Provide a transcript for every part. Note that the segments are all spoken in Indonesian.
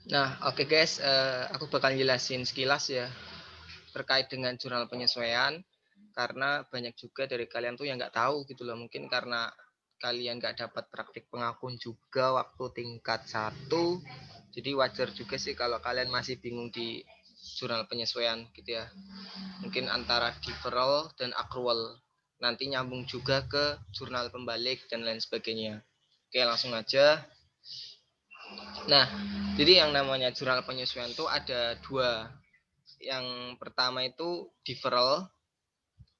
Nah, oke guys, aku bakal jelasin sekilas ya terkait dengan jurnal penyesuaian karena banyak juga dari kalian tuh yang nggak tahu gitu loh. Mungkin karena kalian nggak dapat praktik pengakun juga waktu tingkat 1. Jadi wajar juga sih kalau kalian masih bingung di jurnal penyesuaian gitu ya. Mungkin antara deferral dan accrual. Nanti nyambung juga ke jurnal pembalik dan lain sebagainya. Oke, langsung aja. Nah, jadi yang namanya jurnal penyesuaian itu ada dua. Yang pertama itu deferral,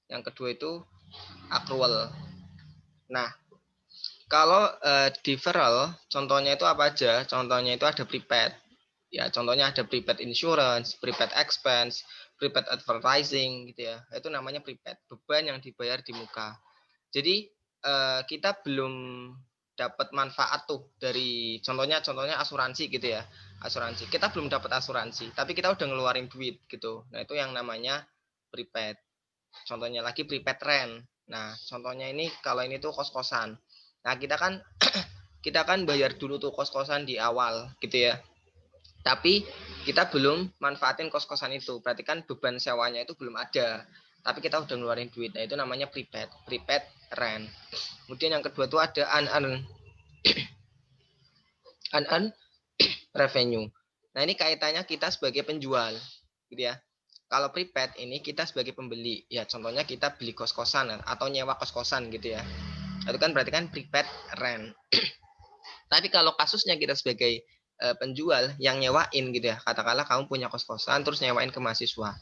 yang kedua itu accrual. Nah, kalau deferral, contohnya itu apa aja? Contohnya itu ada prepaid. Ya, contohnya ada prepaid insurance, prepaid expense, prepaid advertising gitu ya. Itu namanya prepaid, beban yang dibayar di muka. Jadi kita belum dapat manfaat tuh dari contohnya asuransi gitu ya. Asuransi. Kita belum dapat asuransi, tapi kita udah ngeluarin duit gitu. Nah, itu yang namanya prepaid. Contohnya lagi prepaid rent. Nah, contohnya ini kalau ini tuh kos-kosan. Nah, kita kan bayar dulu tuh kos-kosan di awal gitu ya. Tapi kita belum manfaatin kos-kosan itu. Berarti kan beban sewanya itu belum ada. Tapi kita udah ngeluarin duit. Nah, itu namanya prepaid, prepaid rent. Kemudian yang kedua tuh ada unearned revenue. Nah, ini kaitannya kita sebagai penjual, gitu ya. Kalau prepaid ini kita sebagai pembeli, ya contohnya kita beli kos-kosan atau nyewa kos-kosan gitu ya. Itu kan berarti kan prepaid rent. Tapi kalau kasusnya kita sebagai penjual yang nyewain gitu ya, katakanlah kamu punya kos-kosan terus nyewain ke mahasiswa.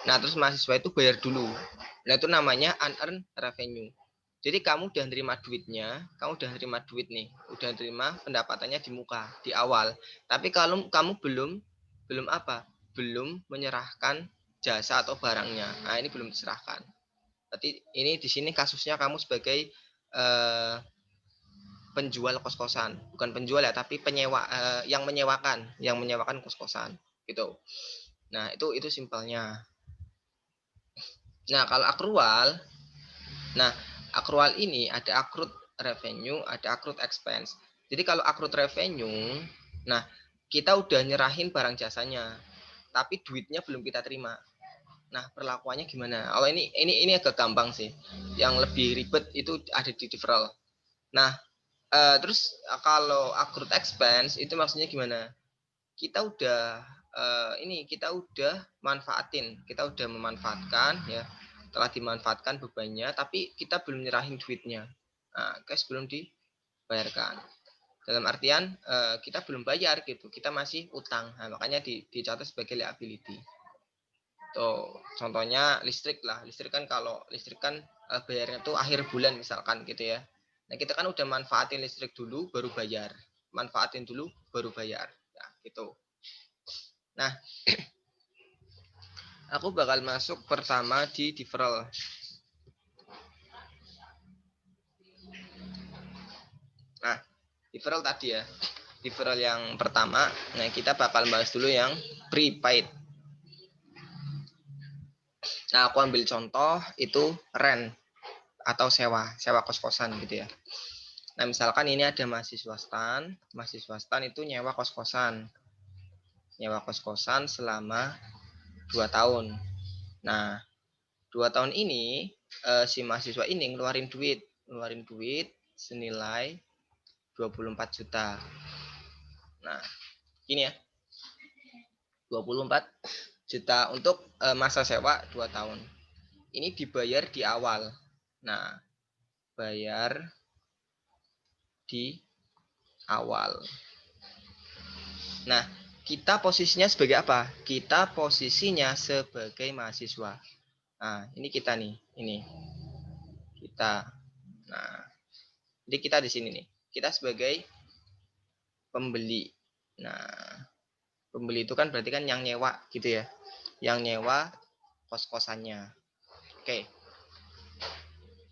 Nah, terus mahasiswa itu bayar dulu. Nah, itu namanya unearned revenue. Jadi kamu udah nerima duitnya, kamu udah nerima duit nih, udah nerima pendapatannya di muka, di awal. Tapi kalau kamu belum apa? Belum menyerahkan jasa atau barangnya. Nah, ini belum diserahkan. Berarti ini di sini kasusnya kamu sebagai eh, penjual kos-kosan, bukan penjual ya, tapi penyewa yang menyewakan kos-kosan gitu. Nah, itu simpelnya. Nah, kalau akrual, nah akrual ini ada accrued revenue, ada accrued expense. Jadi kalau accrued revenue, nah kita udah nyerahin barang jasanya, tapi duitnya belum kita terima. Nah, perlakuannya gimana? Kalau ini agak gampang sih. Yang lebih ribet itu ada di deferral. Nah, terus kalau accrued expense itu maksudnya gimana? Kita udah kita udah kita udah memanfaatkan ya, telah dimanfaatkan bebannya, tapi kita belum nyerahin duitnya. Nah, guys belum dibayarkan. Dalam artian kita belum bayar gitu, kita masih utang. Nah, makanya dicatat sebagai liability. Tuh, contohnya listrik lah. Listrik kan kalau listrik kan bayarnya tuh akhir bulan misalkan gitu ya. Nah, kita kan udah manfaatin listrik dulu baru bayar. Manfaatin dulu baru bayar. Ya, gitu. Nah, aku bakal masuk pertama di deferral. Nah, deferral tadi ya. Deferral yang pertama, nah kita bakal bahas dulu yang prepaid. Nah, aku ambil contoh itu rent atau sewa kos-kosan gitu ya. Nah, misalkan ini ada mahasiswa stan itu nyewa kos-kosan selama 2 tahun. Nah, 2 tahun ini si mahasiswa ini ngeluarin duit senilai 24 juta. Nah, ini ya, 24 juta untuk masa sewa 2 tahun. Ini dibayar di awal. Nah, bayar di awal. Nah, kita posisinya sebagai apa? Kita posisinya sebagai mahasiswa. Nah, ini kita nih, ini kita. Nah, jadi kita di sini nih. Kita sebagai pembeli. Nah, pembeli itu kan berarti kan yang nyewa gitu ya. Yang nyewa kos-kosannya. Oke.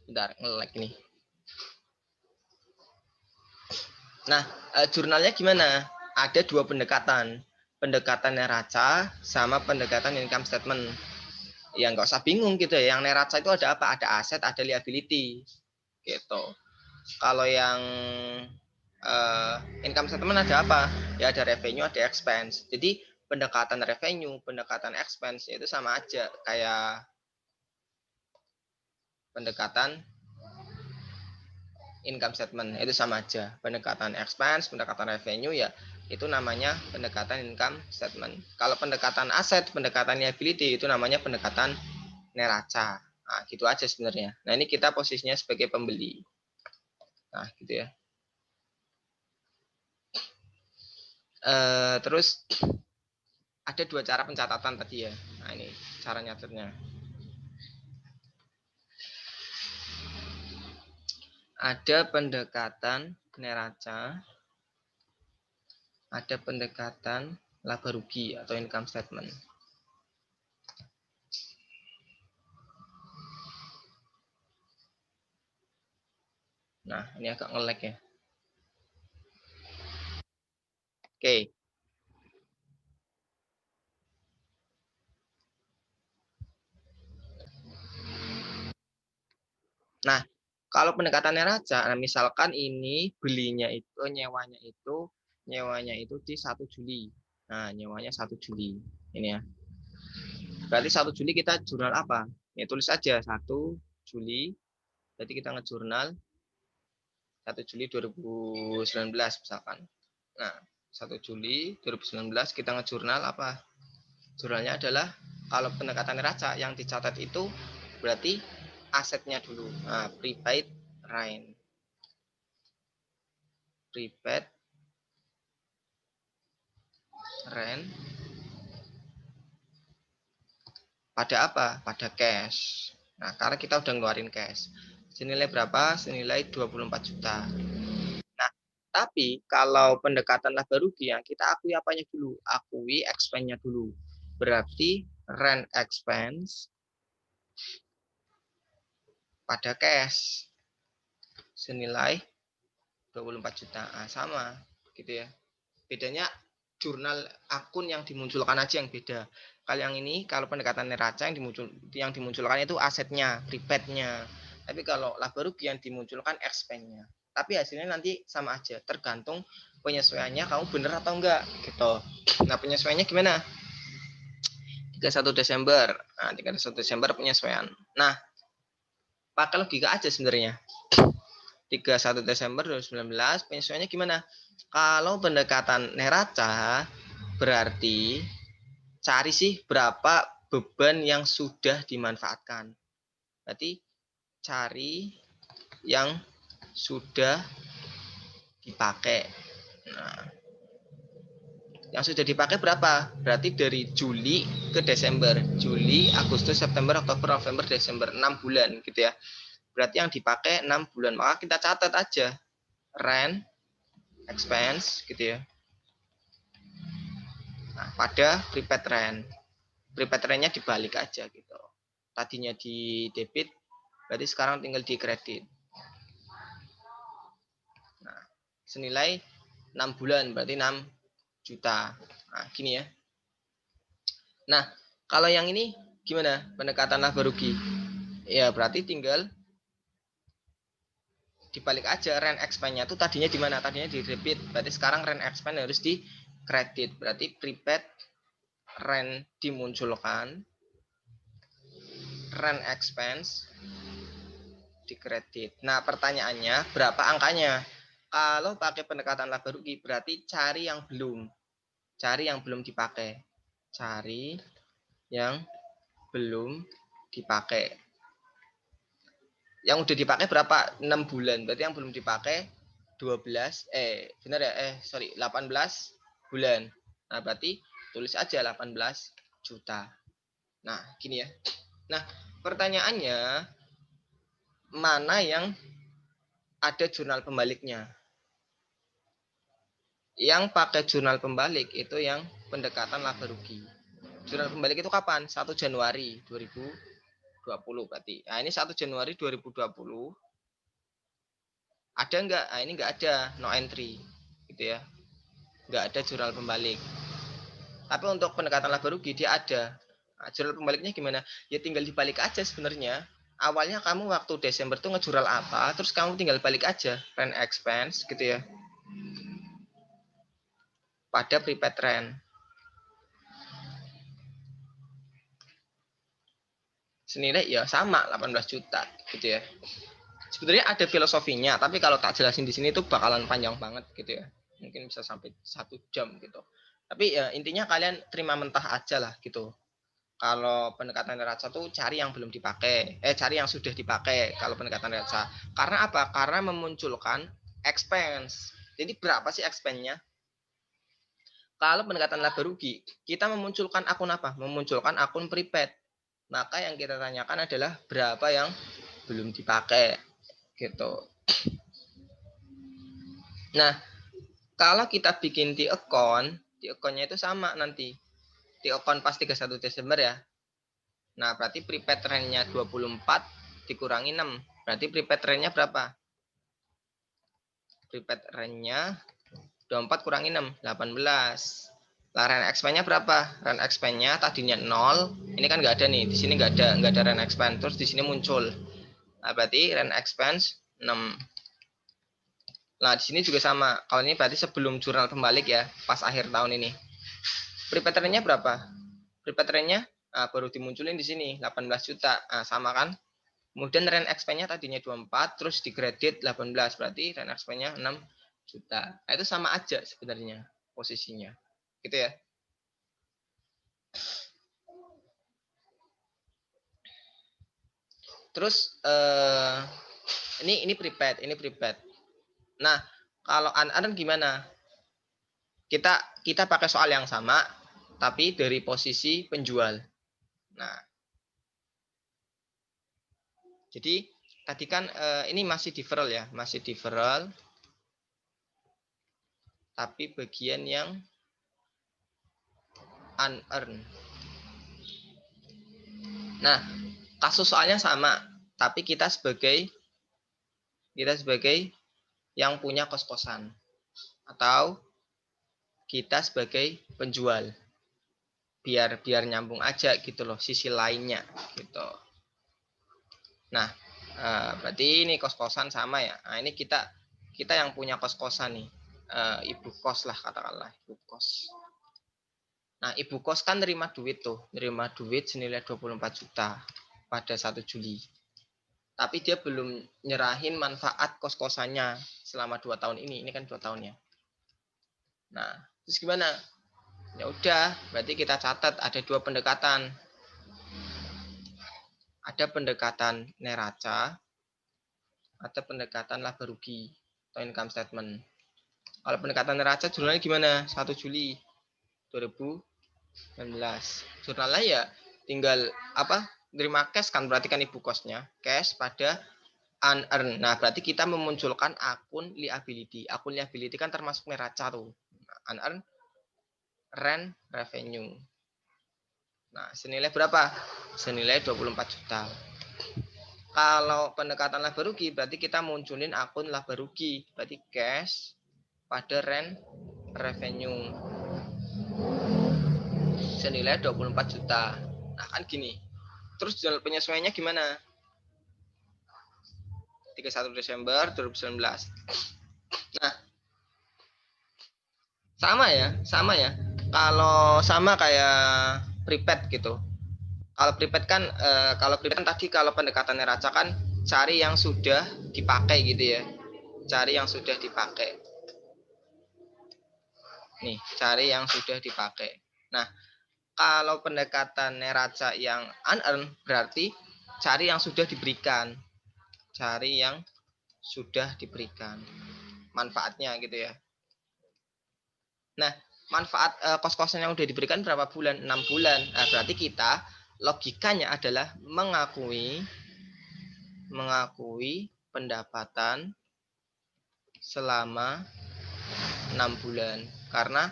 Bentar, nge-lag nih. Nah, jurnalnya gimana? Ada dua pendekatan. Pendekatan neraca sama pendekatan income statement. Ya nggak usah bingung gitu ya. Yang neraca itu ada apa? Ada aset, ada liability. Gitu. Kalau yang income statement ada apa? Ya ada revenue, ada expense. Jadi pendekatan revenue, pendekatan expense itu sama aja kayak pendekatan income statement, itu sama aja. Pendekatan expense, pendekatan revenue ya itu namanya pendekatan income statement. Kalau pendekatan aset, pendekatan liability itu namanya pendekatan neraca. Nah, gitu aja sebenarnya. Nah, ini kita posisinya sebagai pembeli. Nah, gitu ya. Terus ada dua cara pencatatan tadi ya. Nah, ini cara nyatetnya. Ada pendekatan neraca, ada pendekatan laba rugi atau income statement. Nah, ini agak nge-lag ya. Oke. Nah, kalau pendekatan neraca, nah misalkan ini belinya itu, nyewanya itu di 1 Juli. Nah, nyewanya 1 Juli. Ini ya. Berarti 1 Juli kita jurnal apa? Ya tulis aja 1 Juli. Berarti kita ngejurnal 1 Juli 2019 misalkan. Nah, 1 Juli 2019 kita ngejurnal apa? Jurnalnya adalah kalau pendekatan neraca yang dicatat itu berarti asetnya dulu. Nah, prepaid rent. Prepaid rent pada apa? Pada cash. Nah, karena kita udah ngeluarin cash. Senilai berapa? Senilai 24 juta. Nah, tapi kalau pendekatan laba rugi yang kita akui apanya dulu? Akui expense-nya dulu. Berarti rent expense pada cash senilai 24 juta. Nah, sama gitu ya. Bedanya jurnal akun yang dimunculkan aja yang beda. Kalau yang ini, kalau pendekatan neraca yang dimunculkan itu asetnya, prepaid-nya. Tapi kalau laba rugi yang dimunculkan expense-nya. Tapi hasilnya nanti sama aja, tergantung penyesuaiannya kamu bener atau enggak gitu. Nah, penyesuaiannya gimana? 31 Desember. Nah, 31 Desember penyesuaian. Nah, pakai logika aja sebenarnya. 31 Desember 2019 penyesuaiannya gimana? Kalau pendekatan neraca berarti cari sih berapa beban yang sudah dimanfaatkan. Berarti cari yang sudah dipakai. Nah, yang sudah dipakai berapa? Berarti dari Juli ke Desember. Juli, Agustus, September, Oktober, November, Desember. 6 bulan gitu ya. Berarti yang dipakai 6 bulan. Maka kita catat aja. Rent, expense gitu ya. Nah, pada prepaid rent. Prepaid rentnya dibalik aja gitu. Tadinya di debit, berarti sekarang tinggal di kredit. Nah, senilai 6 bulan, berarti 6 juta. Nah, gini ya. Nah, kalau yang ini gimana? Pendekatan laba rugi. Ya, berarti tinggal dibalik aja rent expense-nya itu tadinya di mana? Tadinya di debit. Berarti sekarang rent expense harus di kredit. Berarti prepaid rent dimunculkan, rent expense di kredit. Nah, pertanyaannya berapa angkanya? Kalau pakai pendekatan laba rugi berarti cari yang belum. Cari yang belum dipakai. Cari yang belum dipakai. Yang udah dipakai berapa? 6 bulan. Berarti yang belum dipakai 12 benar ya? 18 bulan. Nah, berarti tulis aja 18 juta. Nah, gini ya. Nah, pertanyaannya mana yang ada jurnal pembaliknya? Yang pakai jurnal pembalik itu yang pendekatan laba rugi. Jurnal pembalik itu kapan? 1 Januari 2020 berarti. Nah, ini 1 Januari 2020. Ada enggak? Nah, ini enggak ada, no entry. Gitu ya. Enggak ada jurnal pembalik. Tapi untuk pendekatan laba rugi dia ada. Nah, jurnal pembaliknya gimana? Ya tinggal dibalik aja sebenarnya. Awalnya kamu waktu Desember tuh ngejurnal apa, terus kamu tinggal balik aja rent expense gitu ya. pada prepaid rent. Senilai ya sama 18 juta gitu ya. Sebenarnya ada filosofinya, tapi kalau tak jelasin di sini tuh bakalan panjang banget gitu ya. Mungkin bisa sampai 1 jam gitu. Tapi ya intinya kalian terima mentah aja lah gitu. Kalau pendekatan neraca tuh cari yang belum dipakai, cari yang sudah dipakai kalau pendekatan neraca. Karena apa? Karena memunculkan expense. Jadi berapa sih expense-nya? Kalau pendekatan laba rugi, kita memunculkan akun apa? Memunculkan akun prepaid. Maka yang kita tanyakan adalah berapa yang belum dipakai gitu. Nah, kalau kita bikin di akunnya itu sama nanti. Di akun pas 31 Desember ya. Nah, berarti prepaid rent-nya 24 dikurangi 6. Berarti prepaid rent-nya berapa? Prepaid rent-nya 24 kurangi 6, 18. Lah rent expense-nya berapa? Rent expense-nya tadinya 0. Ini kan nggak ada nih. Di sini nggak ada rent expense. Terus di sini muncul. Nah, berarti rent expense 6. Nah, di sini juga sama. Kalau ini berarti sebelum jurnal pembalik ya, pas akhir tahun ini. Prepaid rent-nya berapa? Prepaid rent-nya baru dimunculin di sini 18 juta. Nah, sama kan? Kemudian rent expense-nya tadinya 24, terus dikredit 18. Berarti rent expense-nya 6 juta. Nah, itu sama aja sebenarnya posisinya. Gitu ya. Terus ini prepaid. Nah, kalau unearned gimana? Kita pakai soal yang sama, tapi dari posisi penjual. Nah, jadi tadi kan ini masih deferral ya, tapi bagian yang unearned. Nah, kasus soalnya sama, tapi kita sebagai yang punya kos-kosan atau kita sebagai penjual. Biar nyambung aja gitu loh sisi lainnya gitu. Nah, berarti ini kos-kosan sama ya. Nah, ini kita yang punya kos-kosan nih. Ibu kos lah katakanlah, ibu kos. Nah, ibu kos kan nerima duit senilai 24 juta pada 1 Juli. Tapi dia belum nyerahin manfaat kos-kosannya selama 2 tahun ini. Ini kan 2 tahunnya. Nah, terus gimana? Ya udah, berarti kita catat ada 2 pendekatan. Ada pendekatan neraca, ada pendekatan laba rugi atau income statement. Kalau pendekatan neraca jurnalnya gimana? 1 Juli 2019. Jurnalnya ya tinggal terima cash kan, berarti kan ibu kosnya cash pada unearned. Nah, berarti kita memunculkan akun liability. Akun liability kan termasuk neraca tuh. Unearned rent revenue. Nah, senilai berapa? Senilai 24 juta. Kalau pendekatan laba rugi, berarti kita munculin akun laba rugi. Berarti cash pada rent revenue. Senilai 24 juta. Nah, kan gini. Terus jurnal penyesuaiannya gimana? 31 Desember 2019. Nah, sama ya. Kalau sama kayak prepaid gitu. Kalau prepaid kan tadi kalau pendekatan neraca kan cari yang sudah dipakai gitu ya. Cari yang sudah dipakai. Nih, cari yang sudah dipakai. Nah, kalau pendekatan neraca yang unearned berarti cari yang sudah diberikan. Cari yang sudah diberikan. Manfaatnya gitu ya. Nah, manfaat kos-kosan yang sudah diberikan berapa bulan? 6 bulan. Nah, berarti kita logikanya adalah mengakui pendapatan selama 6 bulan. Karena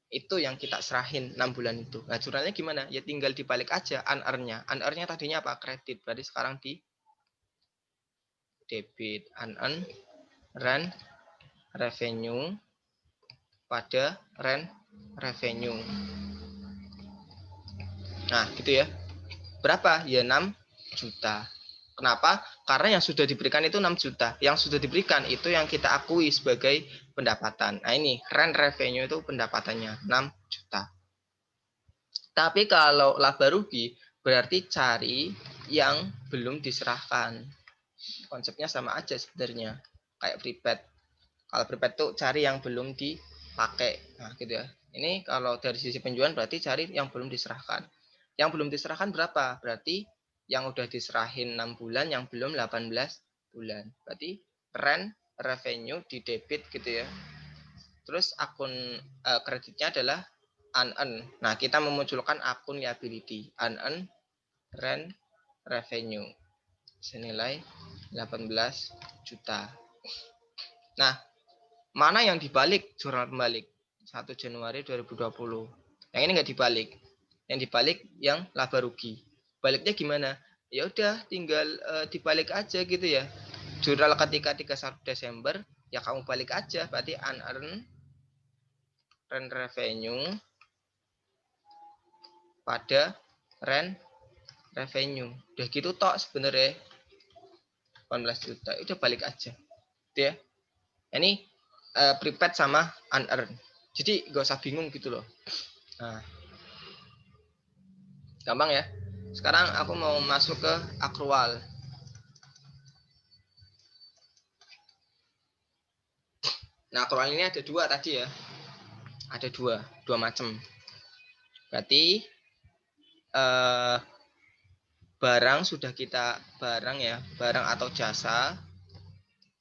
itu yang kita serahin 6 bulan itu. Nah, jurnalnya gimana? Ya tinggal dibalik aja unearned-nya. Unearned-nya tadinya apa? Kredit. Berarti sekarang di debit. Unearned rent revenue pada rent revenue. Nah, gitu ya. Berapa? Ya 6 juta. Kenapa? Karena yang sudah diberikan itu 6 juta. Yang sudah diberikan itu yang kita akui sebagai pendapatan. Nah ini, rent revenue itu pendapatannya 6 juta. Tapi kalau laba rugi, berarti cari yang belum diserahkan. Konsepnya sama aja sebenarnya. Kayak prepaid. Kalau prepaid tuh cari yang belum dipakai. Nah gitu ya. Ini kalau dari sisi penjualan berarti cari yang belum diserahkan. Yang belum diserahkan berapa? Berarti yang udah diserahin 6 bulan, yang belum 18 bulan. Berarti rent revenue di debit gitu ya. Terus akun kreditnya adalah unearned. Nah, kita memunculkan akun liability, unearned rent revenue senilai 18 juta. Nah, mana yang dibalik jurnal pembalik? 1 Januari 2020. Yang ini nggak dibalik. Yang dibalik yang laba rugi. Baliknya gimana? Ya udah tinggal dibalik aja gitu ya. Jurnal ketika 31 Desember ya kamu balik aja, berarti unearned rent revenue pada rent revenue. Udah gitu tok sebenarnya 18 juta. Udah balik aja. Gitu ya. Ini prepaid sama unearned. Jadi gak usah bingung gitu loh. Nah, gampang ya. Sekarang aku mau masuk ke akrual. Nah, akrual ini ada dua tadi ya. Ada dua macam. Berarti barang sudah kita barang atau jasa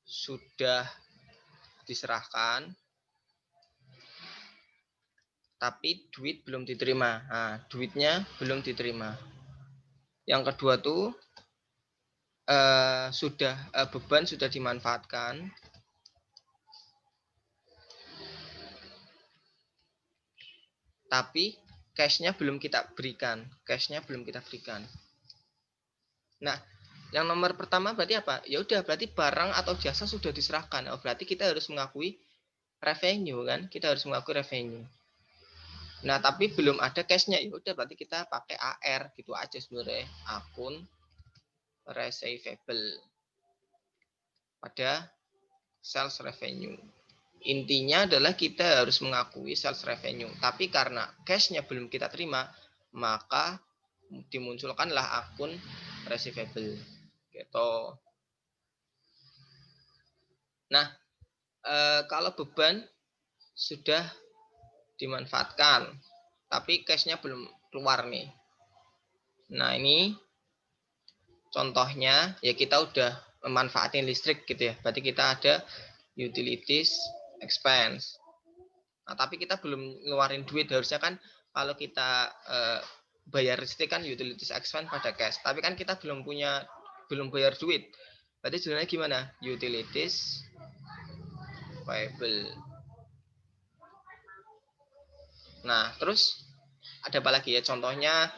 sudah diserahkan, tapi duit belum diterima. Nah, duitnya belum diterima. Yang kedua tuh beban sudah dimanfaatkan, tapi cashnya belum kita berikan. Nah, yang nomor pertama berarti apa? Ya udah, berarti barang atau jasa sudah diserahkan. Oh, berarti kita harus mengakui revenue kan? Kita harus mengakui revenue. Nah, tapi belum ada cashnya. Ya udah, berarti kita pakai AR gitu aja sebenarnya. Akun receivable pada sales revenue. Intinya adalah kita harus mengakui sales revenue. Tapi karena cashnya belum kita terima, maka dimunculkanlah akun receivable. Gitu. Nah, kalau beban sudah dimanfaatkan, tapi cashnya belum keluar nih. Nah, ini contohnya ya kita udah memanfaatin listrik gitu ya. Berarti kita ada utilities expense. Nah, tapi kita belum ngeluarin duit. Harusnya kan kalau kita bayar listrik kan utilities expense pada cash. Tapi kan kita belum bayar duit. Berarti sebenarnya gimana? Utilities payable. Nah, terus ada apa lagi ya? Contohnya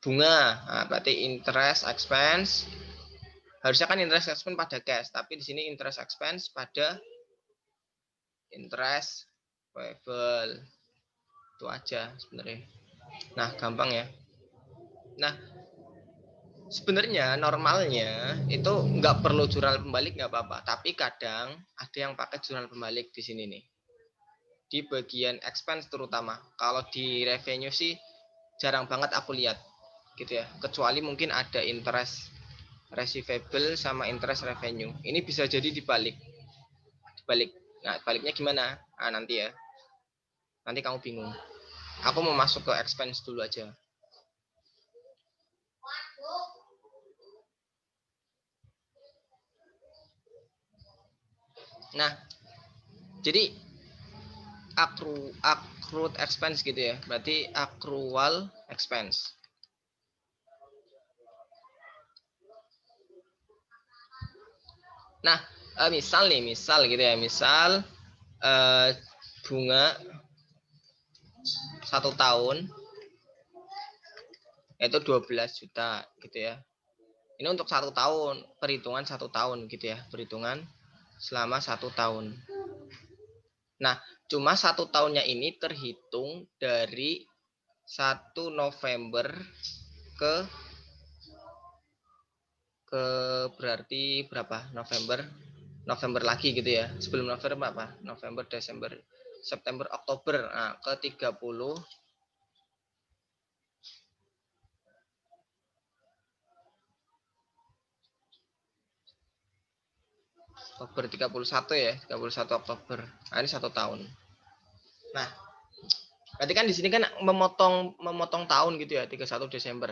bunga. Nah, berarti interest expense. Harusnya kan interest expense pada cash, tapi di sini interest expense pada interest payable. Itu aja sebenarnya. Nah, gampang ya. Nah, sebenarnya normalnya itu nggak perlu jurnal pembalik nggak apa-apa, tapi kadang ada yang pakai jurnal pembalik di sini nih. Di bagian expense terutama. Kalau di revenue sih jarang banget aku lihat gitu ya. Kecuali mungkin ada interest receivable sama interest revenue. Ini bisa jadi dibalik. Nah, baliknya gimana? Nah, nanti ya. Nanti kamu bingung. Aku mau masuk ke expense dulu aja. Nah, jadi accrued expense gitu ya. Berarti accrual expense. Nah, misal gitu ya. Misal bunga 1 tahun itu 12 juta gitu ya. Ini untuk 1 tahun, perhitungan 1 tahun gitu ya. Perhitungan selama 1 tahun. Nah, cuma 1 tahunnya ini terhitung dari 1 November ke ke berarti berapa? November lagi gitu ya. Sebelum November apa? November, Desember, September, Oktober. Nah, ke 30 Oktober 31 ya, 31 Oktober. Nah, ini 1 tahun. Nah, berarti kan di sini kan memotong tahun gitu ya, 31 Desember.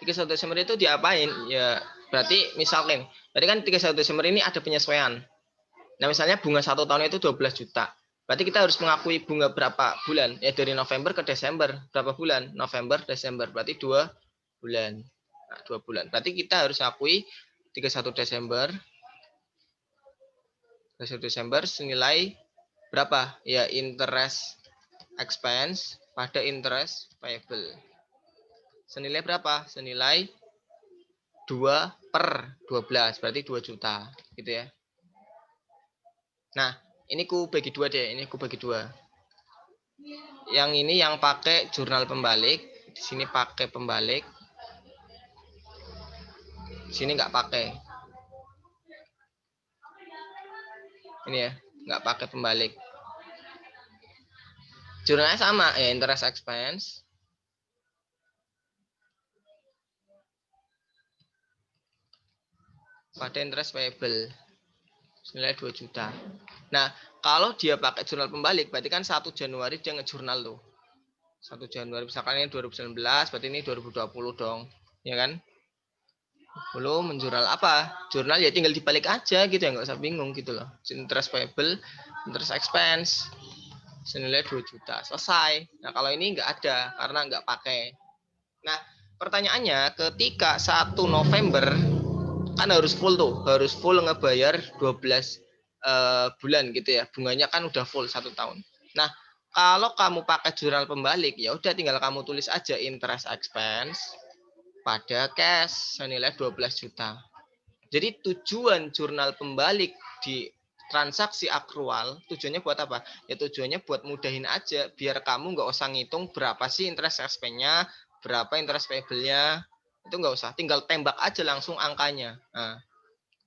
31 Desember itu diapain? Ya, berarti misalkan, berarti kan 31 Desember ini ada penyesuaian. Nah, misalnya bunga 1 tahun itu 12 juta. Berarti kita harus mengakui bunga berapa bulan? Ya, dari November ke Desember. Berapa bulan? November, Desember. Berarti 2 bulan. Nah, 2 bulan. Berarti kita harus akui 31 Desember. 31 Desember senilai berapa? Ya, interest expense pada interest payable. Senilai berapa? Senilai 2/12. Berarti 2 juta. Gitu ya. Nah, ini ku bagi dua deh. Ini ku bagi dua. Yang ini yang pakai jurnal pembalik, di sini pakai pembalik, di sini nggak pakai. Ini ya, nggak pakai pembalik. Jurnalnya sama ya, interest expense pada interest payable senilai 2 juta. Nah, kalau dia pakai jurnal pembalik, berarti kan 1 Januari dia ngejurnal tuh. 1 Januari, misalkan ini 2019, berarti ini 2020 dong. Ya kan? Belum menjurnal apa? Jurnal ya tinggal dibalik aja gitu ya, nggak usah bingung gitu loh. Interest payable, interest expense senilai 2 juta. Selesai. Nah, kalau ini nggak ada karena nggak pakai. Nah, pertanyaannya ketika 1 November kan harus full tuh, harus full ngebayar 12 bulan gitu ya. Bunganya kan udah full 1 tahun. Nah, kalau kamu pakai jurnal pembalik, ya udah tinggal kamu tulis aja interest expense pada cash senilai 12 juta. Jadi tujuan jurnal pembalik di transaksi akrual tujuannya buat apa? Ya tujuannya buat mudahin aja biar kamu nggak usah ngitung berapa sih interest expense-nya, berapa interest payable-nya. Itu nggak usah, tinggal tembak aja langsung angkanya. Nah,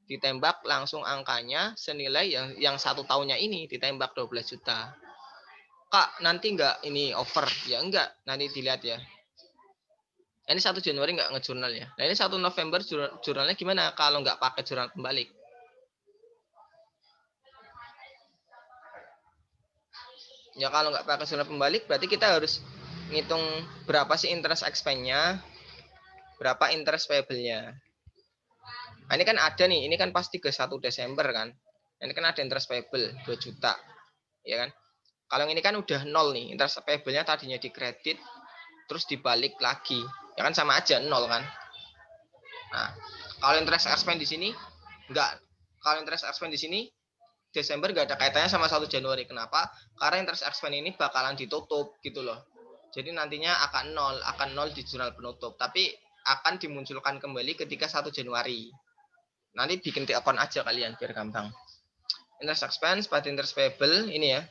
ditembak langsung angkanya senilai yang 1 tahunnya ini ditembak 12 juta. Kak, nanti nggak ini over? Ya enggak, nanti dilihat ya. Ini 1 Januari nggak ngejurnal ya. Nah, ini 1 November jurnalnya gimana kalau nggak pakai jurnal pembalik? Ya kalau nggak pakai jurnal pembalik berarti kita harus ngitung berapa sih interest expense-nya, berapa interest payable-nya. Nah, ini kan ada nih, ini kan pasti ke 1 Desember kan. Ini kan ada interest payable 2 juta. Ya kan? Kalau ini kan udah nol nih, interest payable-nya tadinya dikredit terus dibalik lagi. Ya kan sama aja nol kan. Nah, kalau interest expense di sini enggak, kalau interest expense di sini Desember nggak ada kaitannya sama 1 Januari. Kenapa? Karena interest expense ini bakalan ditutup gitu loh. Jadi nantinya akan nol di jurnal penutup. Tapi akan dimunculkan kembali ketika 1 Januari. Nanti bikin di account aja kalian biar gampang. Interest expense pada interest payable ini ya.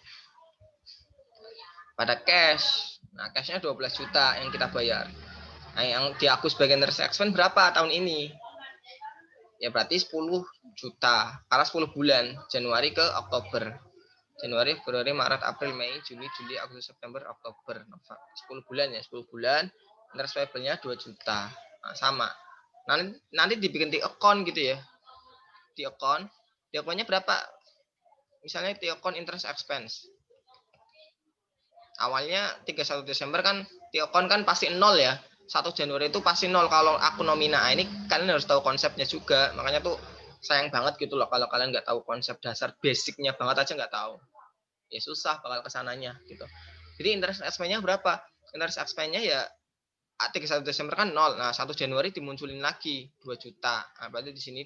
Pada cash. Nah, cashnya 12 juta yang kita bayar. Nah, yang diaku sebagai interest expense berapa tahun ini? Ya berarti 10 juta. Karena 10 bulan, Januari ke Oktober. Januari, Februari, Maret, April, Mei, Juni, Juli, Agustus, September, Oktober. 10 bulan ya, 10 bulan. Interest payable-nya 2 juta. Nah, sama. Nanti dibikin di account gitu ya. Di account. Di account-nya berapa? Misalnya di account interest expense. Awalnya 31 Desember kan di account kan pasti nol ya. 1 Januari itu pasti nol kalau aku nomina. Nah, ini kalian harus tahu konsepnya juga. Makanya tuh sayang banget gitu loh kalau kalian nggak tahu konsep dasar basicnya banget aja nggak tahu. Ya susah bakal kesananya gitu. Jadi interest expense-nya berapa? Interest expense-nya ya 31 Desember kan 0. Nah, 1 Januari dimunculin lagi 2 juta. Nah, berarti di sini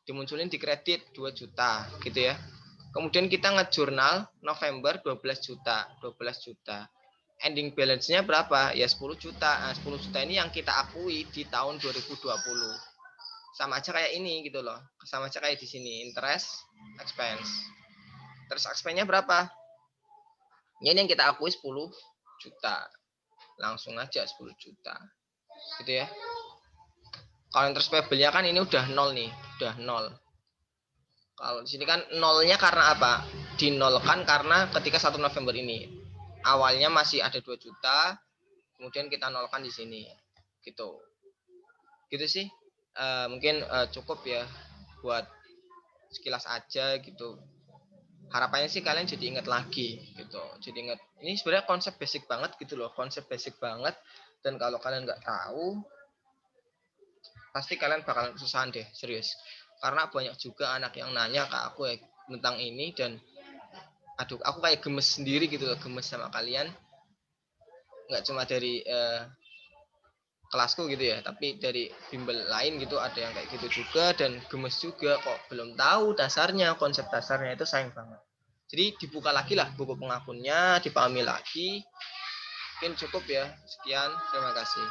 dimunculin di kredit 2 juta gitu ya. Kemudian kita ngejurnal November 12 juta, 12 juta. Ending balance-nya berapa? Ya 10 juta. Nah, 10 juta ini yang kita akui di tahun 2020. Sama aja kayak ini gitu loh. Sama aja kayak di sini interest expense. Interest expense-nya berapa? Ya, ini yang kita akui 10 juta. Langsung aja 10 juta. Gitu ya. Kalau interest payable-nya kan ini udah 0 nih, udah 0. Kalau di sini kan nolnya karena apa? Dinolkan karena ketika 1 November ini. Awalnya masih ada 2 juta, kemudian kita nolkan di sini. Gitu. Gitu sih. Mungkin cukup ya buat sekilas aja gitu. Harapannya sih kalian jadi ingat lagi gitu. Jadi ingat, ini sebenarnya konsep basic banget gitu loh, konsep basic banget. Dan kalau kalian nggak tahu, pasti kalian bakalan kesusahan deh, serius. Karena banyak juga anak yang nanya ke aku ya tentang ini, dan aduh, aku kayak gemes sendiri gitu loh, gemes sama kalian. Nggak cuma dari kelasku gitu ya, tapi dari bimbel lain gitu ada yang kayak gitu juga, dan gemes juga kok belum tahu dasarnya, konsep dasarnya itu sayang banget. Jadi dibuka lagi lah buku pengakunnya, dipahami lagi. Mungkin cukup ya. Sekian, terima kasih.